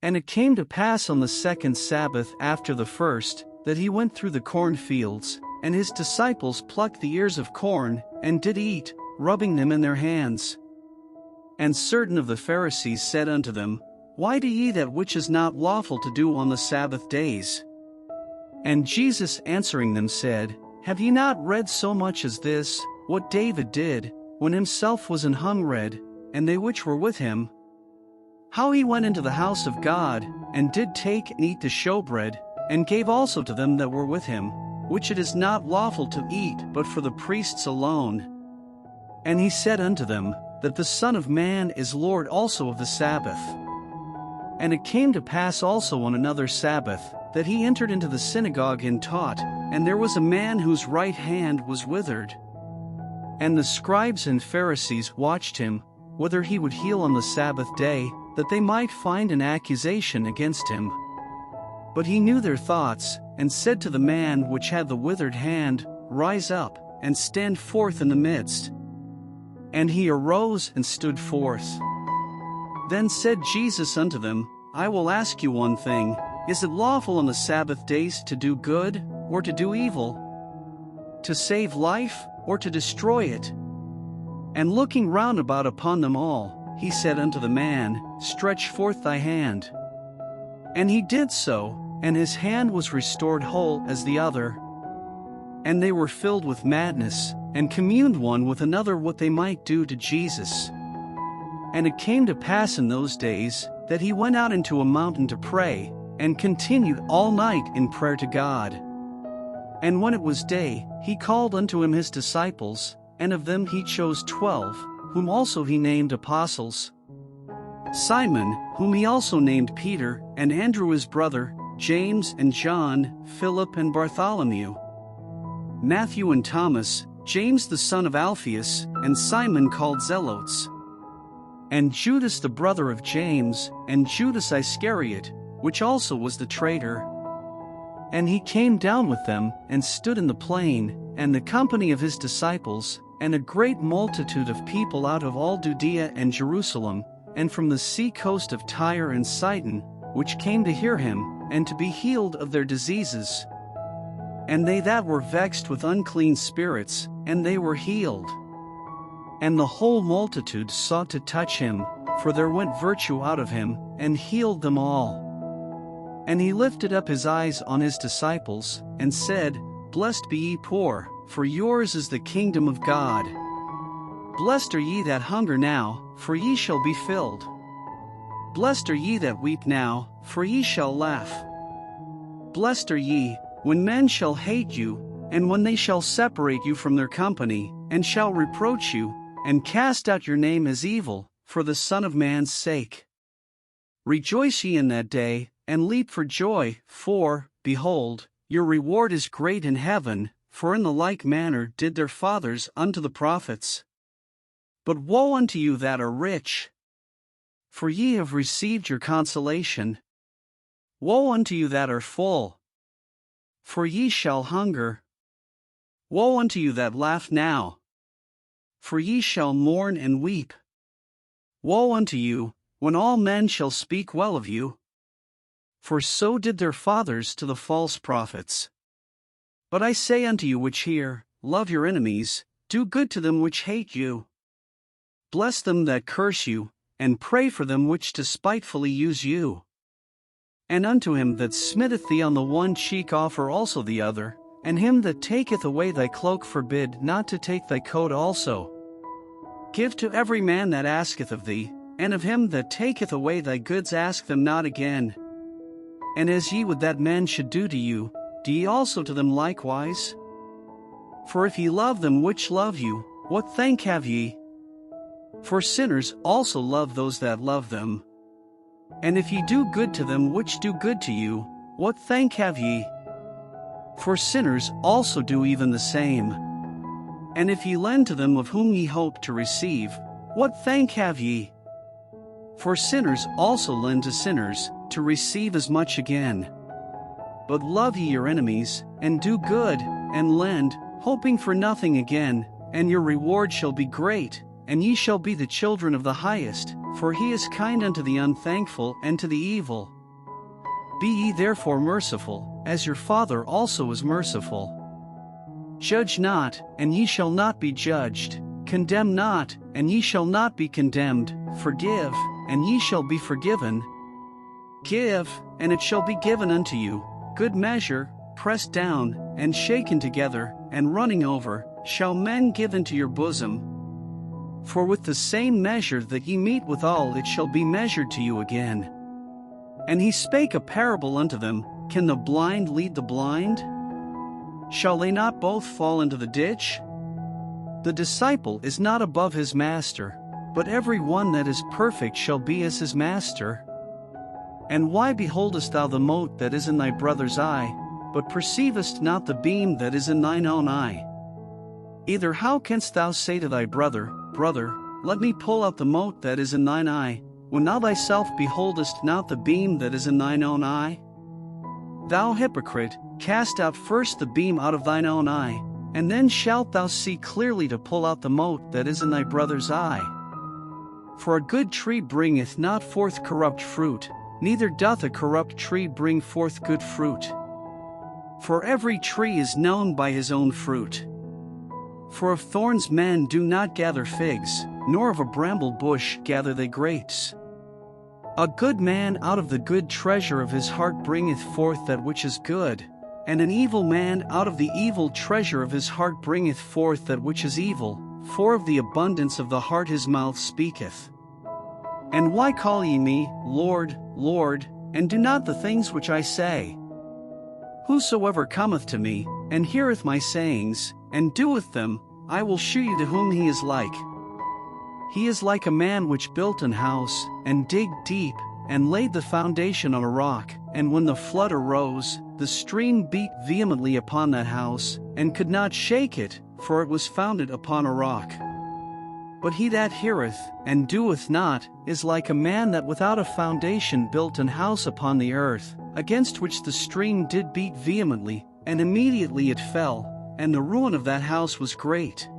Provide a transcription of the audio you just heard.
And it came to pass on the second Sabbath after the first, that he went through the cornfields, and his disciples plucked the ears of corn, and did eat, rubbing them in their hands. And certain of the Pharisees said unto them, Why do ye that which is not lawful to do on the Sabbath days? And Jesus answering them said, Have ye not read so much as this, what David did, when himself was an hungred, and they which were with him? How he went into the house of God, and did take and eat the showbread, and gave also to them that were with him, which it is not lawful to eat but for the priests alone. And he said unto them, that the Son of Man is Lord also of the Sabbath. And it came to pass also on another Sabbath, that he entered into the synagogue and taught, and there was a man whose right hand was withered. And the scribes and Pharisees watched him, whether he would heal on the Sabbath day, that they might find an accusation against him. But he knew their thoughts, and said to the man which had the withered hand, Rise up, and stand forth in the midst. And he arose and stood forth. Then said Jesus unto them, I will ask you one thing, Is it lawful on the Sabbath days to do good, or to do evil? To save life, or to destroy it? And looking round about upon them all, he said unto the man, Stretch forth thy hand. And he did so, and his hand was restored whole as the other. And they were filled with madness, and communed one with another what they might do to Jesus. And it came to pass in those days, that he went out into a mountain to pray, and continued all night in prayer to God. And when it was day, he called unto him his disciples, and of them he chose 12, whom also he named apostles. Simon, whom he also named Peter, and Andrew his brother, James and John, Philip and Bartholomew, Matthew and Thomas, James the son of Alphaeus, and Simon called Zelotes, and Judas the brother of James, and Judas Iscariot, which also was the traitor. And he came down with them, and stood in the plain, and the company of his disciples, and a great multitude of people out of all Judea and Jerusalem, and from the sea coast of Tyre and Sidon, which came to hear him, and to be healed of their diseases. And they that were vexed with unclean spirits, and they were healed. And the whole multitude sought to touch him, for there went virtue out of him, and healed them all. And he lifted up his eyes on his disciples, and said, Blessed be ye poor, for yours is the kingdom of God. Blessed are ye that hunger now, for ye shall be filled. Blessed are ye that weep now, for ye shall laugh. Blessed are ye, when men shall hate you, and when they shall separate you from their company, and shall reproach you, and cast out your name as evil, for the Son of Man's sake. Rejoice ye in that day, and leap for joy, for, behold, your reward is great in heaven, for in the like manner did their fathers unto the prophets. But woe unto you that are rich! For ye have received your consolation. Woe unto you that are full! For ye shall hunger. Woe unto you that laugh now! For ye shall mourn and weep. Woe unto you, when all men shall speak well of you! For so did their fathers to the false prophets. But I say unto you which hear, love your enemies, do good to them which hate you. Bless them that curse you, and pray for them which despitefully use you. And unto him that smiteth thee on the one cheek offer also the other, and him that taketh away thy cloak forbid not to take thy coat also. Give to every man that asketh of thee, and of him that taketh away thy goods ask them not again. And as ye would that men should do to you, do ye also to them likewise? For if ye love them which love you, what thank have ye? For sinners also love those that love them. And if ye do good to them which do good to you, what thank have ye? For sinners also do even the same. And if ye lend to them of whom ye hope to receive, what thank have ye? For sinners also lend to sinners, to receive as much again. But love ye your enemies, and do good, and lend, hoping for nothing again, and your reward shall be great, and ye shall be the children of the highest, for he is kind unto the unthankful and to the evil. Be ye therefore merciful, as your Father also is merciful. Judge not, and ye shall not be judged. Condemn not, and ye shall not be condemned. Forgive, and ye shall be forgiven. Give, and it shall be given unto you. Good measure, pressed down, and shaken together, and running over, shall men give into your bosom. For with the same measure that ye mete withal, it shall be measured to you again. And he spake a parable unto them, Can the blind lead the blind? Shall they not both fall into the ditch? The disciple is not above his master, but every one that is perfect shall be as his master. And why beholdest thou the mote that is in thy brother's eye, but perceivest not the beam that is in thine own eye? Either how canst thou say to thy brother, Brother, let me pull out the mote that is in thine eye, when thou thyself beholdest not the beam that is in thine own eye? Thou hypocrite, cast out first the beam out of thine own eye, and then shalt thou see clearly to pull out the mote that is in thy brother's eye. For a good tree bringeth not forth corrupt fruit, neither doth a corrupt tree bring forth good fruit. For every tree is known by his own fruit. For of thorns men do not gather figs, nor of a bramble bush gather they grapes. A good man out of the good treasure of his heart bringeth forth that which is good, and an evil man out of the evil treasure of his heart bringeth forth that which is evil, for of the abundance of the heart his mouth speaketh. And why call ye me, Lord, Lord, and do not the things which I say? Whosoever cometh to me, and heareth my sayings, and doeth them, I will shew you to whom he is like. He is like a man which built an house, and digged deep, and laid the foundation on a rock, and when the flood arose, the stream beat vehemently upon that house, and could not shake it, for it was founded upon a rock. But he that heareth, and doeth not, is like a man that without a foundation built an house upon the earth, against which the stream did beat vehemently, and immediately it fell, and the ruin of that house was great.